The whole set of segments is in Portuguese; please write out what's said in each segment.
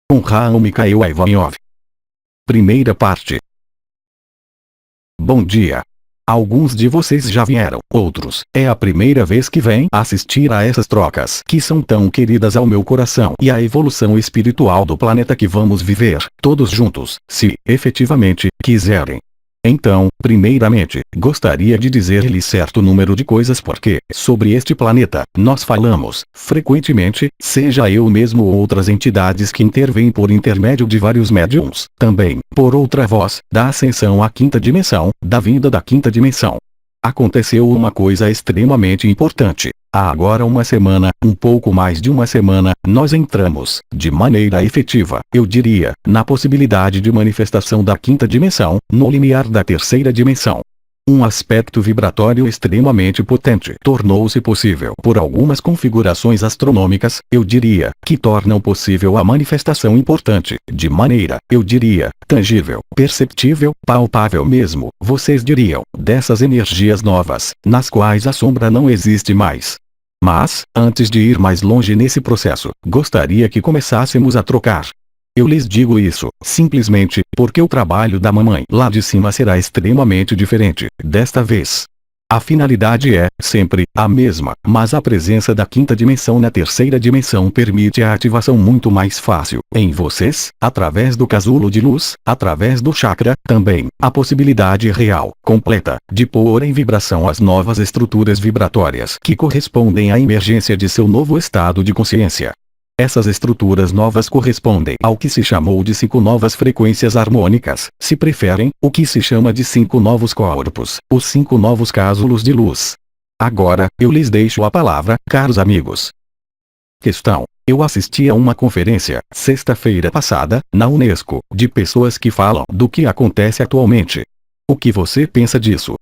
Com Raul Mikhail Ivanov. Primeira parte. Bom dia. Alguns de vocês já vieram, outros, é a primeira vez que vêm assistir a essas trocas que são tão queridas ao meu coração e à evolução espiritual do planeta que vamos viver, todos juntos, se, efetivamente, quiserem. Então, primeiramente, gostaria de dizer-lhe certo número de coisas porque, sobre este planeta, nós falamos, frequentemente, seja eu mesmo ou outras entidades que intervêm por intermédio de vários médiums, também, por outra voz, da ascensão à quinta dimensão, da vinda da quinta dimensão. Aconteceu uma coisa extremamente importante. Há agora uma semana, um pouco mais de uma semana, nós entramos, de maneira efetiva, eu diria, na possibilidade de manifestação da quinta dimensão, no limiar da terceira dimensão. Um aspecto vibratório extremamente potente tornou-se possível por algumas configurações astronômicas, eu diria, que tornam possível a manifestação importante, de maneira, eu diria, tangível, perceptível, palpável mesmo, vocês diriam, dessas energias novas, nas quais a sombra não existe mais. Mas, antes de ir mais longe nesse processo, gostaria que começássemos a trocar. Eu lhes digo isso, simplesmente, porque o trabalho da mamãe lá de cima será extremamente diferente, desta vez. A finalidade é, sempre, a mesma, mas a presença da quinta dimensão na terceira dimensão permite a ativação muito mais fácil, em vocês, através do casulo de luz, através do chakra, também, a possibilidade real, completa, de pôr em vibração as novas estruturas vibratórias que correspondem à emergência de seu novo estado de consciência. Essas estruturas novas correspondem ao que se chamou de 5 novas frequências harmônicas, se preferem, o que se chama de 5 novos corpos, os 5 novos cásulos de luz. Agora, eu lhes deixo a palavra, caros amigos. Questão. Eu assisti a uma conferência, sexta-feira passada, na Unesco, de pessoas que falam do que acontece atualmente. O que você pensa disso?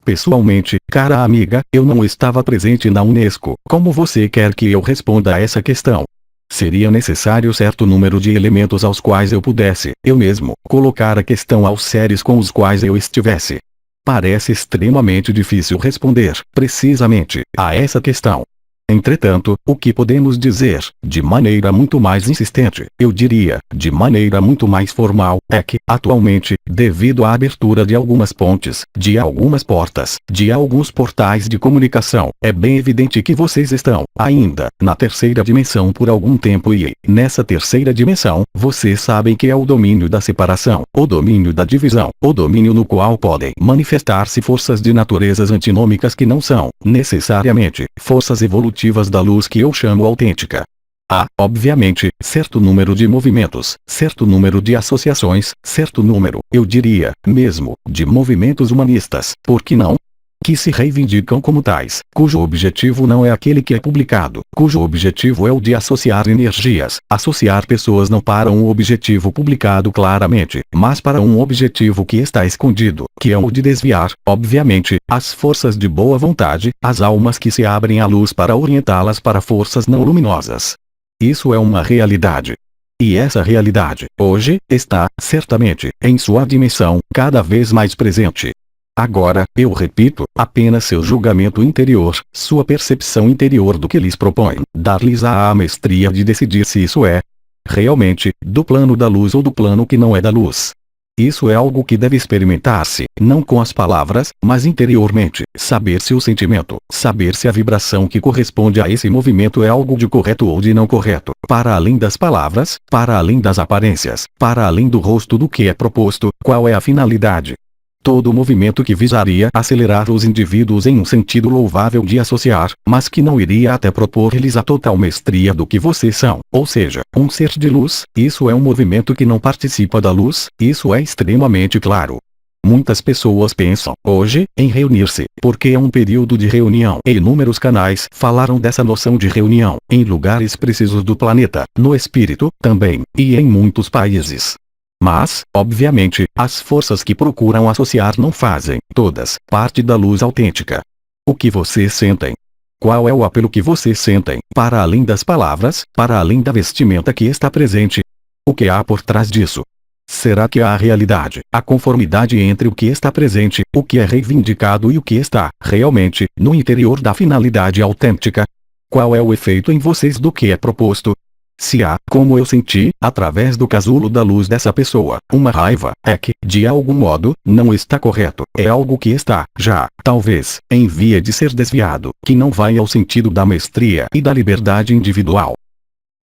Pessoalmente, cara amiga, eu não estava presente na Unesco. Como você quer que eu responda a essa questão? Seria necessário certo número de elementos aos quais eu pudesse, eu mesmo, colocar a questão aos seres com os quais eu estivesse. Parece extremamente difícil responder, precisamente, a essa questão. Entretanto, o que podemos dizer, de maneira muito mais insistente, eu diria, de maneira muito mais formal, é que, atualmente, devido à abertura de algumas pontes, de algumas portas, de alguns portais de comunicação, é bem evidente que vocês estão, ainda, na terceira dimensão por algum tempo e, nessa terceira dimensão, vocês sabem que é o domínio da separação, o domínio da divisão, o domínio no qual podem manifestar-se forças de naturezas antinômicas que não são, necessariamente, forças evolutivas da luz que eu chamo autêntica. Há, obviamente, certo número de movimentos, certo número de associações, certo número, eu diria, mesmo, de movimentos humanistas, por que não? Que se reivindicam como tais, cujo objetivo não é aquele que é publicado, cujo objetivo é o de associar energias, associar pessoas não para um objetivo publicado claramente, mas para um objetivo que está escondido, que é o de desviar, obviamente, as forças de boa vontade, as almas que se abrem à luz para orientá-las para forças não luminosas. Isso é uma realidade. E essa realidade, hoje, está, certamente, em sua dimensão, cada vez mais presente. Agora, eu repito, apenas seu julgamento interior, sua percepção interior do que lhes propõe, dar-lhes a mestria de decidir se isso é, realmente, do plano da luz ou do plano que não é da luz. Isso é algo que deve experimentar-se, não com as palavras, mas interiormente, saber se o sentimento, saber se a vibração que corresponde a esse movimento é algo de correto ou de não correto, para além das palavras, para além das aparências, para além do rosto do que é proposto, qual é a finalidade. Todo movimento que visaria acelerar os indivíduos em um sentido louvável de associar, mas que não iria até propor-lhes a total mestria do que vocês são, ou seja, um ser de luz, isso é um movimento que não participa da luz, isso é extremamente claro. Muitas pessoas pensam, hoje, em reunir-se, porque é um período de reunião. E inúmeros canais falaram dessa noção de reunião, em lugares precisos do planeta, no espírito, também, e em muitos países. Mas, obviamente, as forças que procuram associar não fazem, todas, parte da luz autêntica. O que vocês sentem? Qual é o apelo que vocês sentem, para além das palavras, para além da vestimenta que está presente? O que há por trás disso? Será que há a realidade, a conformidade entre o que está presente, o que é reivindicado e o que está, realmente, no interior da finalidade autêntica? Qual é o efeito em vocês do que é proposto? Se há, como eu senti, através do casulo da luz dessa pessoa, uma raiva, é que, de algum modo, não está correto. É algo que está, já, talvez, em via de ser desviado, que não vai ao sentido da mestria e da liberdade individual.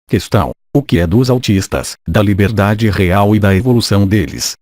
Questão: o que é dos autistas, da liberdade real e da evolução deles?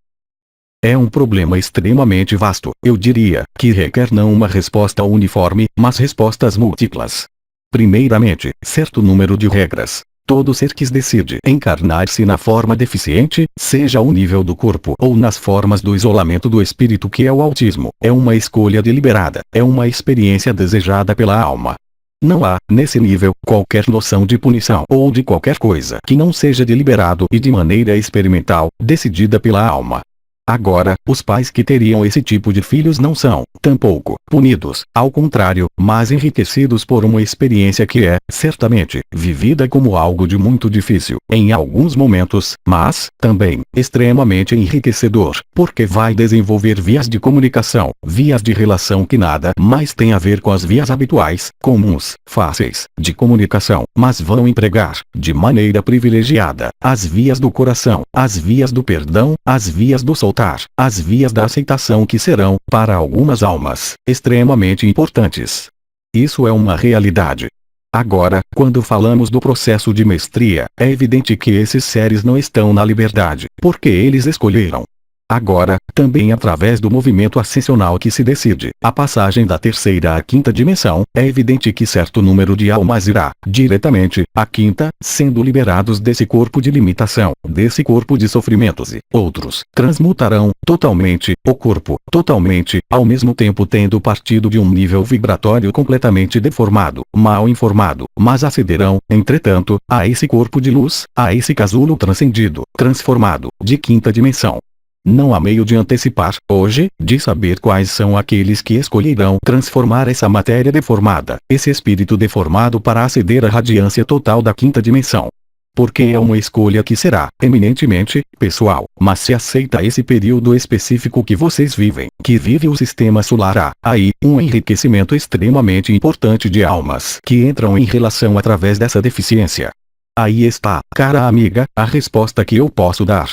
É um problema extremamente vasto, eu diria, que requer não uma resposta uniforme, mas respostas múltiplas. Primeiramente, certo número de regras. Todo ser que decide encarnar-se na forma deficiente, seja ao nível do corpo ou nas formas do isolamento do espírito que é o autismo, é uma escolha deliberada, é uma experiência desejada pela alma. Não há, nesse nível, qualquer noção de punição ou de qualquer coisa que não seja deliberado e de maneira experimental, decidida pela alma. Agora, os pais que teriam esse tipo de filhos não são, tampouco, punidos, ao contrário, mas enriquecidos por uma experiência que é, certamente, vivida como algo de muito difícil, em alguns momentos, mas, também, extremamente enriquecedor, porque vai desenvolver vias de comunicação, vias de relação que nada mais tem a ver com as vias habituais, comuns, fáceis, de comunicação, mas vão empregar, de maneira privilegiada, as vias do coração, as vias do perdão, as vias do soltar, as vias da aceitação que serão, para algumas almas, extremamente importantes. Isso é uma realidade. Agora, quando falamos do processo de mestria, é evidente que esses seres não estão na liberdade, porque eles escolheram. Agora, também através do movimento ascensional que se decide, a passagem da terceira à quinta dimensão, é evidente que certo número de almas irá, diretamente, à quinta, sendo liberados desse corpo de limitação, desse corpo de sofrimentos e, outros, transmutarão, totalmente, o corpo, totalmente, ao mesmo tempo tendo partido de um nível vibratório completamente deformado, mal informado, mas acederão, entretanto, a esse corpo de luz, a esse casulo transcendido, transformado, de quinta dimensão. Não há meio de antecipar, hoje, de saber quais são aqueles que escolherão transformar essa matéria deformada, esse espírito deformado para aceder à radiância total da quinta dimensão. Porque é uma escolha que será, eminentemente, pessoal, mas se aceita esse período específico que vocês vivem, que vive o sistema solar, há, aí, um enriquecimento extremamente importante de almas que entram em relação através dessa deficiência. Aí está, cara amiga, a resposta que eu posso dar.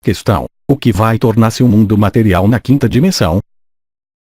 Questão: o que vai tornar-se um mundo material na quinta dimensão?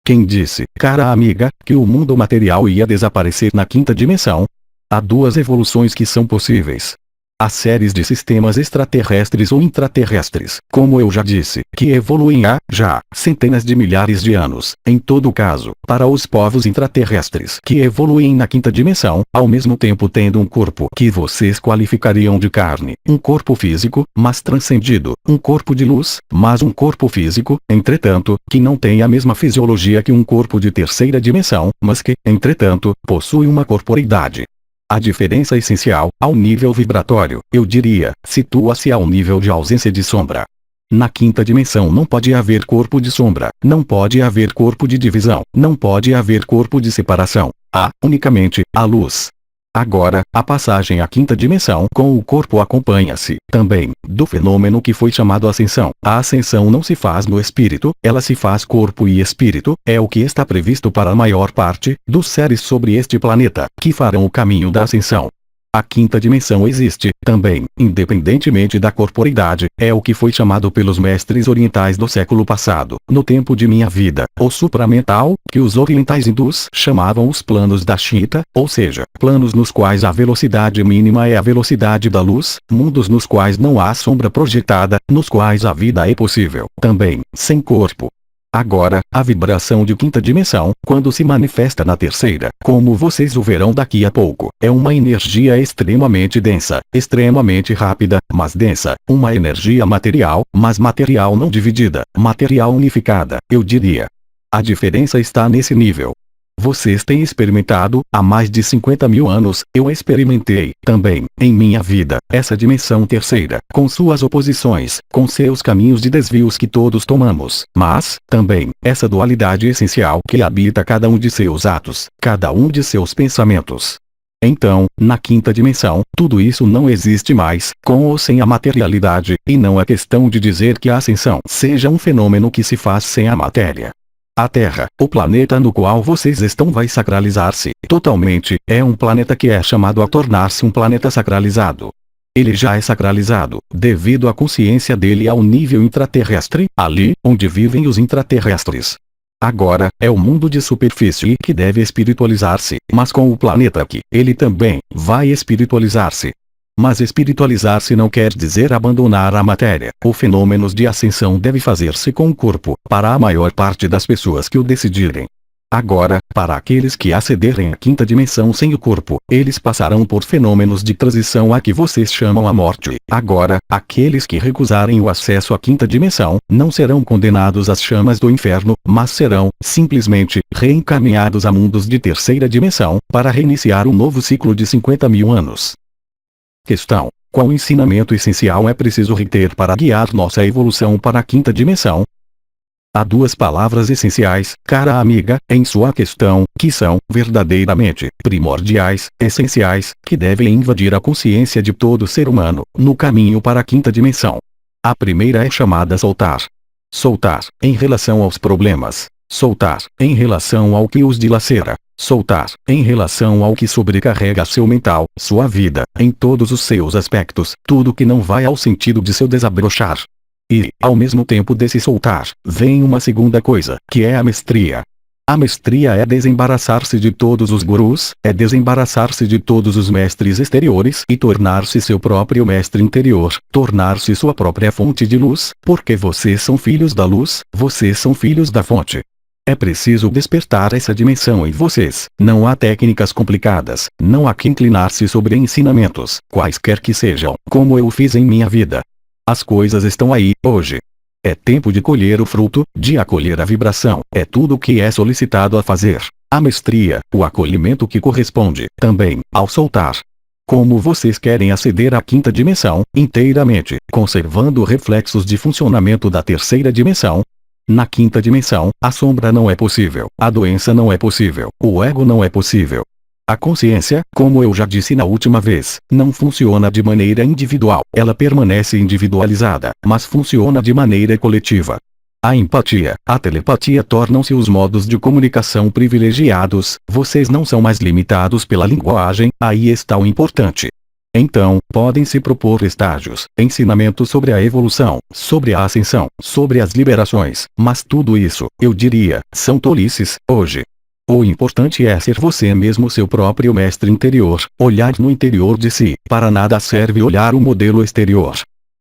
Quem disse, cara amiga, que o mundo material ia desaparecer na quinta dimensão? Há duas evoluções que são possíveis. Há séries de sistemas extraterrestres ou intraterrestres, como eu já disse, que evoluem há, já, centenas de milhares de anos, em todo caso, para os povos intraterrestres que evoluem na quinta dimensão, ao mesmo tempo tendo um corpo que vocês qualificariam de carne, um corpo físico, mas transcendido, um corpo de luz, mas um corpo físico, entretanto, que não tem a mesma fisiologia que um corpo de terceira dimensão, mas que, entretanto, possui uma corporeidade. A diferença essencial, ao nível vibratório, eu diria, situa-se ao nível de ausência de sombra. Na quinta dimensão não pode haver corpo de sombra, não pode haver corpo de divisão, não pode haver corpo de separação. Há, unicamente, a luz. Agora, a passagem à quinta dimensão com o corpo acompanha-se, também, do fenômeno que foi chamado ascensão. A ascensão não se faz no espírito, ela se faz corpo e espírito, é o que está previsto para a maior parte dos seres sobre este planeta, que farão o caminho da ascensão. A quinta dimensão existe, também, independentemente da corporeidade, é o que foi chamado pelos mestres orientais do século passado, no tempo de minha vida, o supramental, que os orientais hindus chamavam os planos da Shita, ou seja, planos nos quais a velocidade mínima é a velocidade da luz, mundos nos quais não há sombra projetada, nos quais a vida é possível, também, sem corpo. Agora, a vibração de quinta dimensão, quando se manifesta na terceira, como vocês o verão daqui a pouco, é uma energia extremamente densa, extremamente rápida, mas densa, uma energia material, mas material não dividida, material unificada, eu diria. A diferença está nesse nível. Vocês têm experimentado, há mais de 50 mil anos, eu experimentei, também, em minha vida, essa dimensão terceira, com suas oposições, com seus caminhos de desvios que todos tomamos, mas, também, essa dualidade essencial que habita cada um de seus atos, cada um de seus pensamentos. Então, na quinta dimensão, tudo isso não existe mais, com ou sem a materialidade, e não é questão de dizer que a ascensão seja um fenômeno que se faz sem a matéria. A Terra, o planeta no qual vocês estão vai sacralizar-se, totalmente, é um planeta que é chamado a tornar-se um planeta sacralizado. Ele já é sacralizado, devido à consciência dele ao nível intraterrestre, ali onde vivem os intraterrestres. Agora, é o mundo de superfície que deve espiritualizar-se, mas com o planeta aqui, ele também vai espiritualizar-se. Mas espiritualizar-se não quer dizer abandonar a matéria. O fenômeno de ascensão deve fazer-se com o corpo, para a maior parte das pessoas que o decidirem. Agora, para aqueles que acederem à quinta dimensão sem o corpo, eles passarão por fenômenos de transição a que vocês chamam a morte. Agora, aqueles que recusarem o acesso à quinta dimensão, não serão condenados às chamas do inferno, mas serão, simplesmente, reencaminhados a mundos de terceira dimensão, para reiniciar um novo ciclo de 50.000 anos. Questão: qual ensinamento essencial é preciso reter para guiar nossa evolução para a quinta dimensão? Há duas palavras essenciais, cara amiga, em sua questão, que são, verdadeiramente, primordiais, essenciais, que devem invadir a consciência de todo ser humano, no caminho para a quinta dimensão. A primeira é chamada soltar. Soltar, em relação aos problemas. Soltar, em relação ao que os dilacera. Soltar, em relação ao que sobrecarrega seu mental, sua vida, em todos os seus aspectos, tudo que não vai ao sentido de seu desabrochar. E, ao mesmo tempo desse soltar, vem uma segunda coisa, que é a mestria. A mestria é desembaraçar-se de todos os gurus, é desembaraçar-se de todos os mestres exteriores e tornar-se seu próprio mestre interior, tornar-se sua própria fonte de luz, porque vocês são filhos da luz, vocês são filhos da fonte. É preciso despertar essa dimensão em vocês. Não há técnicas complicadas, não há que inclinar-se sobre ensinamentos, quaisquer que sejam, como eu fiz em minha vida. As coisas estão aí, hoje. É tempo de colher o fruto, de acolher a vibração, é tudo o que é solicitado a fazer. A mestria, o acolhimento que corresponde, também, ao soltar. Como vocês querem aceder à quinta dimensão, inteiramente, conservando reflexos de funcionamento da terceira dimensão? Na quinta dimensão, a sombra não é possível, a doença não é possível, o ego não é possível. A consciência, como eu já disse na última vez, não funciona de maneira individual, ela permanece individualizada, mas funciona de maneira coletiva. A empatia, a telepatia tornam-se os modos de comunicação privilegiados, vocês não são mais limitados pela linguagem, aí está o importante. Então, podem se propor estágios, ensinamentos sobre a evolução, sobre a ascensão, sobre as liberações, mas tudo isso, eu diria, são tolices, hoje. O importante é ser você mesmo seu próprio mestre interior, olhar no interior de si, para nada serve olhar o modelo exterior.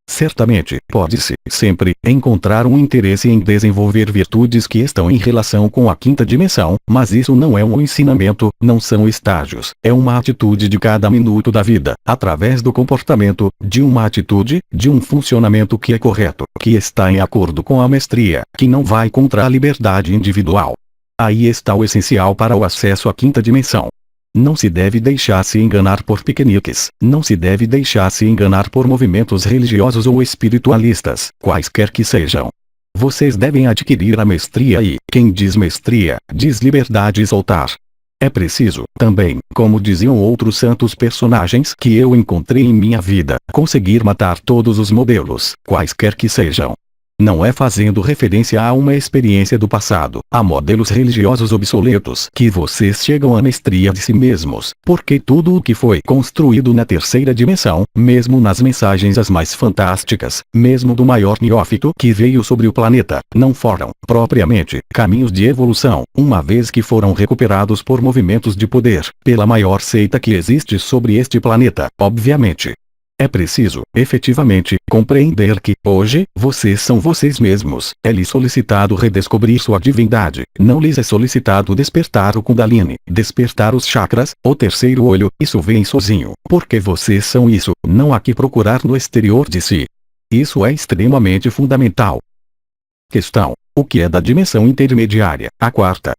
Certamente, pode-se, sempre, encontrar um interesse em desenvolver virtudes que estão em relação com a quinta dimensão, mas isso não é um ensinamento, não são estágios, é uma atitude de cada minuto da vida, através do comportamento, de uma atitude, de um funcionamento que é correto, que está em acordo com a mestria, que não vai contra a liberdade individual. Aí está o essencial para o acesso à quinta dimensão. Não se deve deixar-se enganar por piqueniques, não se deve deixar-se enganar por movimentos religiosos ou espiritualistas, quaisquer que sejam. Vocês devem adquirir a mestria e, quem diz mestria, diz liberdade e soltar. É preciso, também, como diziam outros santos personagens que eu encontrei em minha vida, conseguir matar todos os modelos, quaisquer que sejam. Não é fazendo referência a uma experiência do passado, a modelos religiosos obsoletos que vocês chegam à mestria de si mesmos, porque tudo o que foi construído na terceira dimensão, mesmo nas mensagens as mais fantásticas, mesmo do maior neófito que veio sobre o planeta, não foram, propriamente, caminhos de evolução, uma vez que foram recuperados por movimentos de poder, pela maior seita que existe sobre este planeta, obviamente. É preciso, efetivamente, compreender que, hoje, vocês são vocês mesmos. É lhes solicitado redescobrir sua divindade. Não lhes é solicitado despertar o Kundalini, despertar os chakras, o terceiro olho. Isso vem sozinho. Porque vocês são isso. Não há que procurar no exterior de si. Isso é extremamente fundamental. Questão: o que é da dimensão intermediária, a quarta?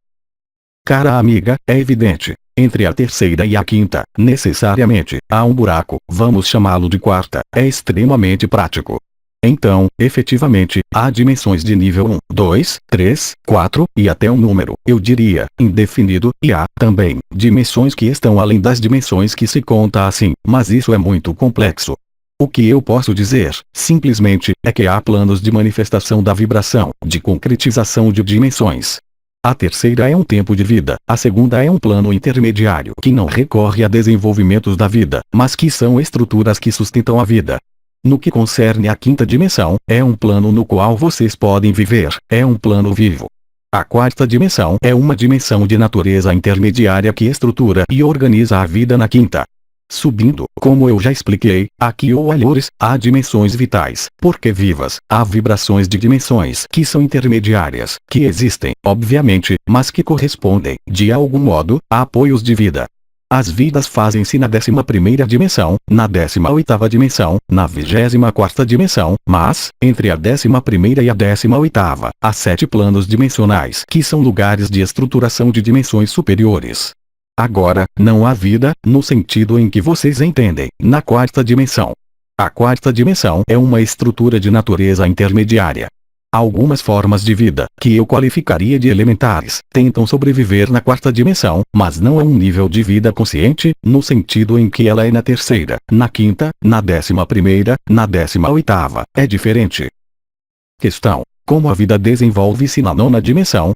Cara amiga, é evidente. Entre a terceira e a quinta, necessariamente, há um buraco, vamos chamá-lo de quarta, é extremamente prático. Então, efetivamente, há dimensões de nível 1, 2, 3, 4, e até um número, eu diria, indefinido, e há, também, dimensões que estão além das dimensões que se conta assim, mas isso é muito complexo. O que eu posso dizer, simplesmente, é que há planos de manifestação da vibração, de concretização de dimensões. A terceira é um tempo de vida, a segunda é um plano intermediário que não recorre a desenvolvimentos da vida, mas que são estruturas que sustentam a vida. No que concerne à quinta dimensão, é um plano no qual vocês podem viver, é um plano vivo. A quarta dimensão é uma dimensão de natureza intermediária que estrutura e organiza a vida na quinta. Subindo, como eu já expliquei, aqui ou alhores, há dimensões vitais, porque vivas, há vibrações de dimensões que são intermediárias, que existem, obviamente, mas que correspondem, de algum modo, a apoios de vida. As vidas fazem-se na 11ª dimensão, na 18ª dimensão, na 24ª dimensão, mas, entre a 11ª e a 18ª, há 7 planos dimensionais que são lugares de estruturação de dimensões superiores. Agora, não há vida, no sentido em que vocês entendem, na quarta dimensão. A quarta dimensão é uma estrutura de natureza intermediária. Algumas formas de vida, que eu qualificaria de elementares, tentam sobreviver na quarta dimensão, mas não a um nível de vida consciente, no sentido em que ela é na terceira, na quinta, na 11ª, na 18ª, é diferente. Questão: como a vida desenvolve-se na nona dimensão?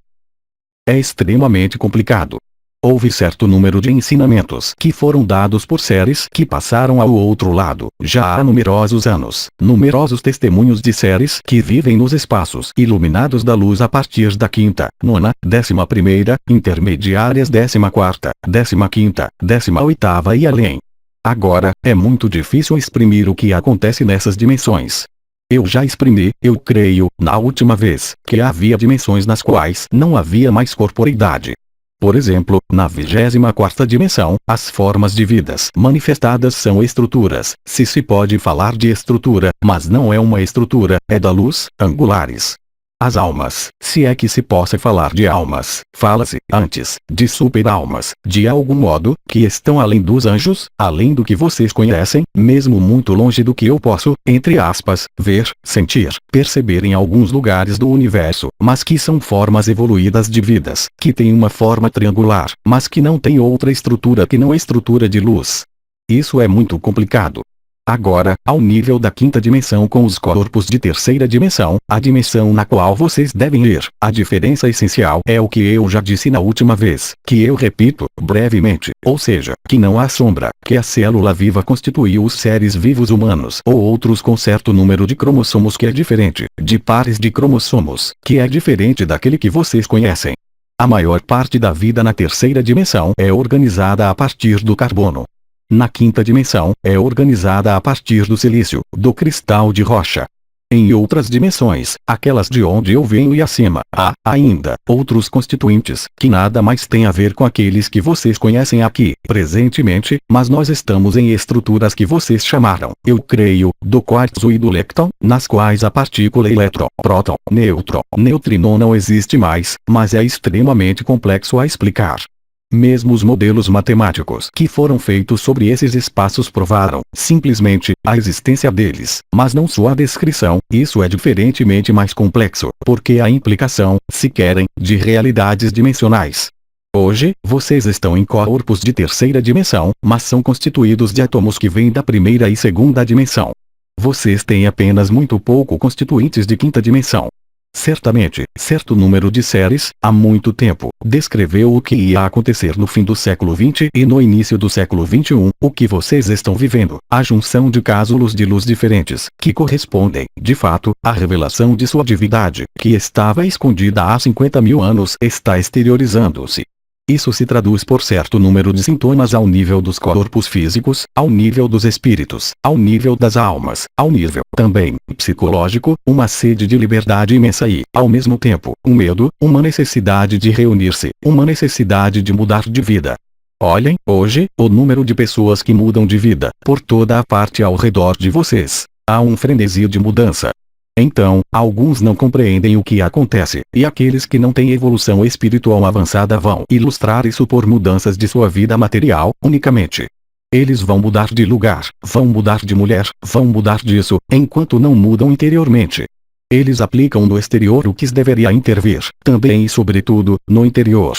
É extremamente complicado. Houve certo número de ensinamentos que foram dados por seres que passaram ao outro lado, já há numerosos anos, numerosos testemunhos de seres que vivem nos espaços iluminados da luz a partir da quinta, nona, 11ª, intermediárias 14ª, 15ª, 18ª e além. Agora, é muito difícil exprimir o que acontece nessas dimensões. Eu já exprimi, eu creio, na última vez, que havia dimensões nas quais não havia mais corporeidade. Por exemplo, na 24ª dimensão, as formas de vidas manifestadas são estruturas, se pode falar de estrutura, mas não é uma estrutura, é da luz, angulares. As almas, se é que se possa falar de almas, fala-se, antes, de super-almas, de algum modo, que estão além dos anjos, além do que vocês conhecem, mesmo muito longe do que eu posso, entre aspas, ver, sentir, perceber em alguns lugares do universo, mas que são formas evoluídas de vidas, que têm uma forma triangular, mas que não têm outra estrutura que não a estrutura de luz. Isso é muito complicado. Agora, ao nível da quinta dimensão com os corpos de terceira dimensão, a dimensão na qual vocês devem ir, a diferença essencial é o que eu já disse na última vez, que eu repito, brevemente, ou seja, que não há sombra, que a célula viva constituiu os seres vivos humanos ou outros com certo número de cromossomos que é diferente, de pares de cromossomos, que é diferente daquele que vocês conhecem. A maior parte da vida na terceira dimensão é organizada a partir do carbono. Na quinta dimensão, é organizada a partir do silício, do cristal de rocha. Em outras dimensões, aquelas de onde eu venho e acima, há, ainda, outros constituintes, que nada mais têm a ver com aqueles que vocês conhecem aqui, presentemente, mas nós estamos em estruturas que vocês chamaram, eu creio, do quartzo e do lepton, nas quais a partícula elétron, próton, nêutron, neutrino não existe mais, mas é extremamente complexo a explicar. Mesmo os modelos matemáticos que foram feitos sobre esses espaços provaram, simplesmente, a existência deles, mas não sua descrição. Isso é diferentemente mais complexo, porque a implicação, se querem, de realidades dimensionais. Hoje, vocês estão em corpos de terceira dimensão, mas são constituídos de átomos que vêm da primeira e segunda dimensão. Vocês têm apenas muito pouco constituintes de quinta dimensão. Certamente, certo número de seres, há muito tempo, descreveu o que ia acontecer no fim do século XX e no início do século XXI, o que vocês estão vivendo, a junção de cásulos de luz diferentes, que correspondem, de fato, à revelação de sua divindade, que estava escondida há 50.000 anos, está exteriorizando-se. Isso se traduz por certo número de sintomas ao nível dos corpos físicos, ao nível dos espíritos, ao nível das almas, ao nível, também, psicológico, uma sede de liberdade imensa e, ao mesmo tempo, um medo, uma necessidade de reunir-se, uma necessidade de mudar de vida. Olhem, hoje, o número de pessoas que mudam de vida, por toda a parte ao redor de vocês. Há um frenesi de mudança. Então, alguns não compreendem o que acontece, e aqueles que não têm evolução espiritual avançada vão ilustrar isso por mudanças de sua vida material, unicamente. Eles vão mudar de lugar, vão mudar de mulher, vão mudar disso, enquanto não mudam interiormente. Eles aplicam no exterior o que deveria intervir, também e sobretudo, no interior.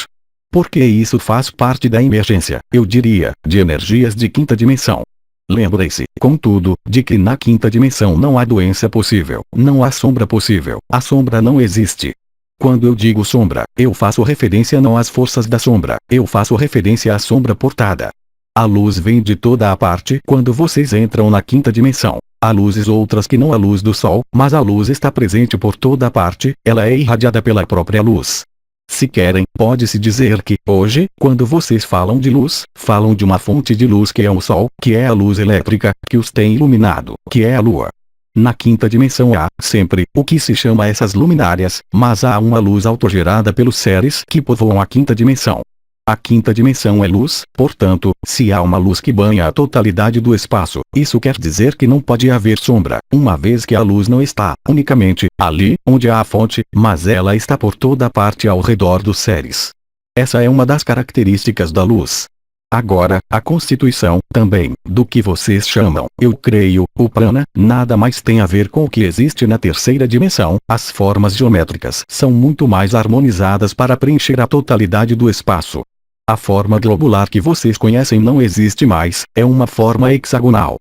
Porque isso faz parte da emergência, eu diria, de energias de quinta dimensão. Lembre-se, contudo, de que na quinta dimensão não há doença possível, não há sombra possível, a sombra não existe. Quando eu digo sombra, eu faço referência não às forças da sombra, eu faço referência à sombra portada. A luz vem de toda a parte quando vocês entram na quinta dimensão. Há luzes outras que não a luz do sol, mas a luz está presente por toda a parte, ela é irradiada pela própria luz. Se querem, pode-se dizer que, hoje, quando vocês falam de luz, falam de uma fonte de luz que é o sol, que é a luz elétrica, que os tem iluminado, que é a lua. Na quinta dimensão há, sempre, o que se chama essas luminárias, mas há uma luz autogerada pelos seres que povoam a quinta dimensão. A quinta dimensão é luz, portanto, se há uma luz que banha a totalidade do espaço, isso quer dizer que não pode haver sombra, uma vez que a luz não está, unicamente, ali, onde há a fonte, mas ela está por toda a parte ao redor dos seres. Essa é uma das características da luz. Agora, a constituição, também, do que vocês chamam, eu creio, o prana, nada mais tem a ver com o que existe na terceira dimensão, as formas geométricas são muito mais harmonizadas para preencher a totalidade do espaço. A forma globular que vocês conhecem não existe mais, é uma forma hexagonal.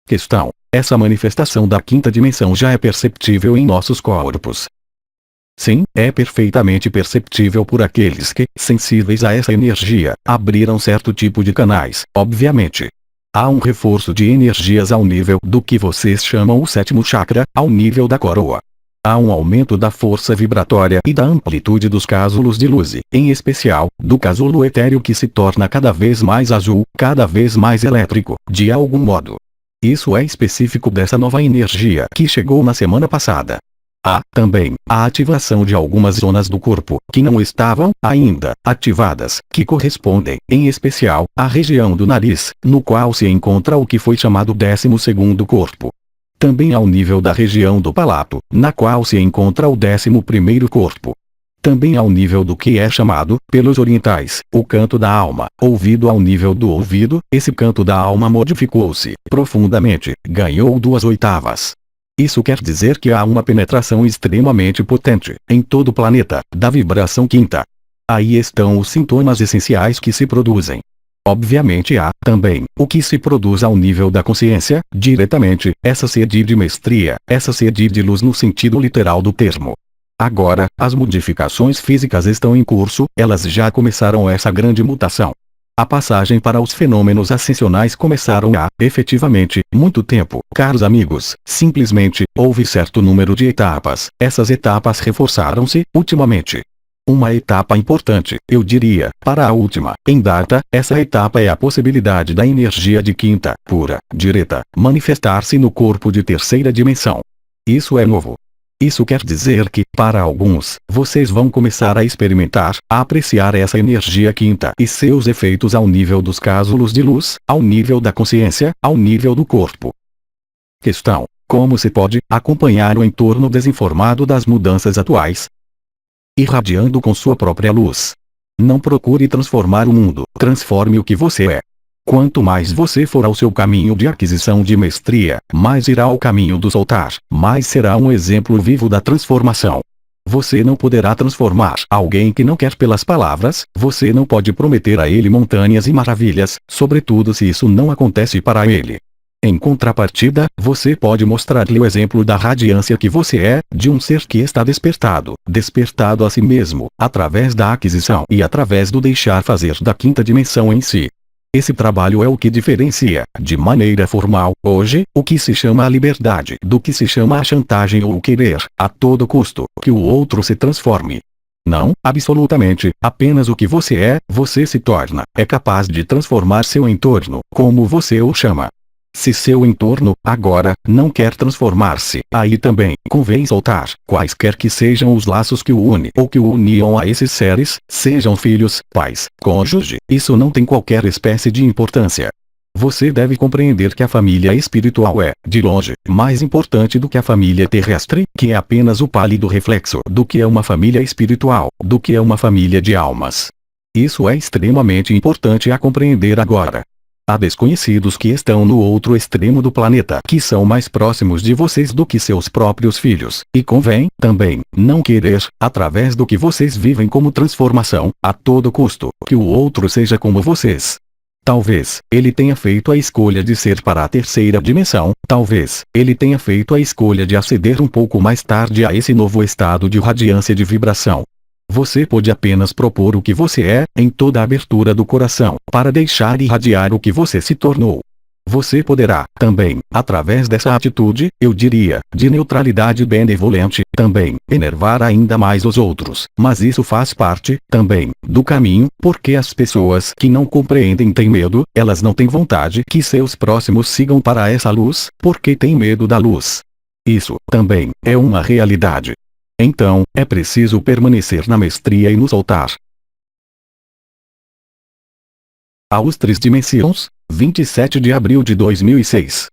Questão: essa manifestação da quinta dimensão já é perceptível em nossos corpos? Sim, é perfeitamente perceptível por aqueles que, sensíveis a essa energia, abriram certo tipo de canais, obviamente. Há um reforço de energias ao nível do que vocês chamam o sétimo chakra, ao nível da coroa. Há um aumento da força vibratória e da amplitude dos cásulos de luz, em especial, do cásulo etéreo que se torna cada vez mais azul, cada vez mais elétrico, de algum modo. Isso é específico dessa nova energia que chegou na semana passada. Há, também, a ativação de algumas zonas do corpo, que não estavam, ainda, ativadas, que correspondem, em especial, à região do nariz, no qual se encontra o que foi chamado 12º corpo. Também ao nível da região do palato, na qual se encontra o 11º corpo. Também ao nível do que é chamado, pelos orientais, o canto da alma, ouvido ao nível do ouvido, esse canto da alma modificou-se, profundamente, ganhou 2 oitavas. Isso quer dizer que há uma penetração extremamente potente, em todo o planeta, da vibração quinta. Aí estão os sintomas essenciais que se produzem. Obviamente há, também, o que se produz ao nível da consciência, diretamente, essa sede de mestria, essa sede de luz no sentido literal do termo. Agora, as modificações físicas estão em curso, elas já começaram essa grande mutação. A passagem para os fenômenos ascensionais começaram há, efetivamente, muito tempo, caros amigos, simplesmente, houve certo número de etapas, essas etapas reforçaram-se, ultimamente. Uma etapa importante, eu diria, para a última, em data, essa etapa é a possibilidade da energia de quinta, pura, direta, manifestar-se no corpo de terceira dimensão. Isso é novo. Isso quer dizer que, para alguns, vocês vão começar a experimentar, a apreciar essa energia quinta e seus efeitos ao nível dos cásulos de luz, ao nível da consciência, ao nível do corpo. Questão: como se pode acompanhar o entorno desinformado das mudanças atuais? Irradiando com sua própria luz. Não procure transformar o mundo, transforme o que você é. Quanto mais você for ao seu caminho de aquisição de mestria, mais irá ao caminho do soltar, mais será um exemplo vivo da transformação. Você não poderá transformar alguém que não quer pelas palavras, você não pode prometer a ele montanhas e maravilhas, sobretudo se isso não acontece para ele. Em contrapartida, você pode mostrar-lhe o exemplo da radiância que você é, de um ser que está despertado, despertado a si mesmo, através da aquisição e através do deixar fazer da quinta dimensão em si. Esse trabalho é o que diferencia, de maneira formal, hoje, o que se chama a liberdade do que se chama a chantagem ou o querer, a todo custo, que o outro se transforme. Não, absolutamente, apenas o que você é, você se torna, é capaz de transformar seu entorno, como você o chama. Se seu entorno, agora, não quer transformar-se, aí também, convém soltar, quaisquer que sejam os laços que o unem ou que o uniam a esses seres, sejam filhos, pais, cônjuge, isso não tem qualquer espécie de importância. Você deve compreender que a família espiritual é, de longe, mais importante do que a família terrestre, que é apenas o pálido reflexo do que é uma família espiritual, do que é uma família de almas. Isso é extremamente importante a compreender agora. Há desconhecidos que estão no outro extremo do planeta que são mais próximos de vocês do que seus próprios filhos, e convém, também, não querer, através do que vocês vivem como transformação, a todo custo, que o outro seja como vocês. Talvez ele tenha feito a escolha de ser para a terceira dimensão, talvez ele tenha feito a escolha de aceder um pouco mais tarde a esse novo estado de radiância de vibração. Você pode apenas propor o que você é, em toda a abertura do coração, para deixar irradiar o que você se tornou. Você poderá, também, através dessa atitude, eu diria, de neutralidade benevolente, também, enervar ainda mais os outros, mas isso faz parte, também, do caminho, porque as pessoas que não compreendem têm medo, elas não têm vontade que seus próximos sigam para essa luz, porque têm medo da luz. Isso, também, é uma realidade. Então, é preciso permanecer na mestria e nos soltar. Aos Três Dimensões, 27 de abril de 2006.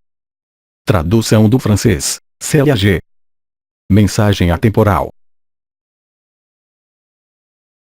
Tradução do francês, Célia G. Mensagem atemporal.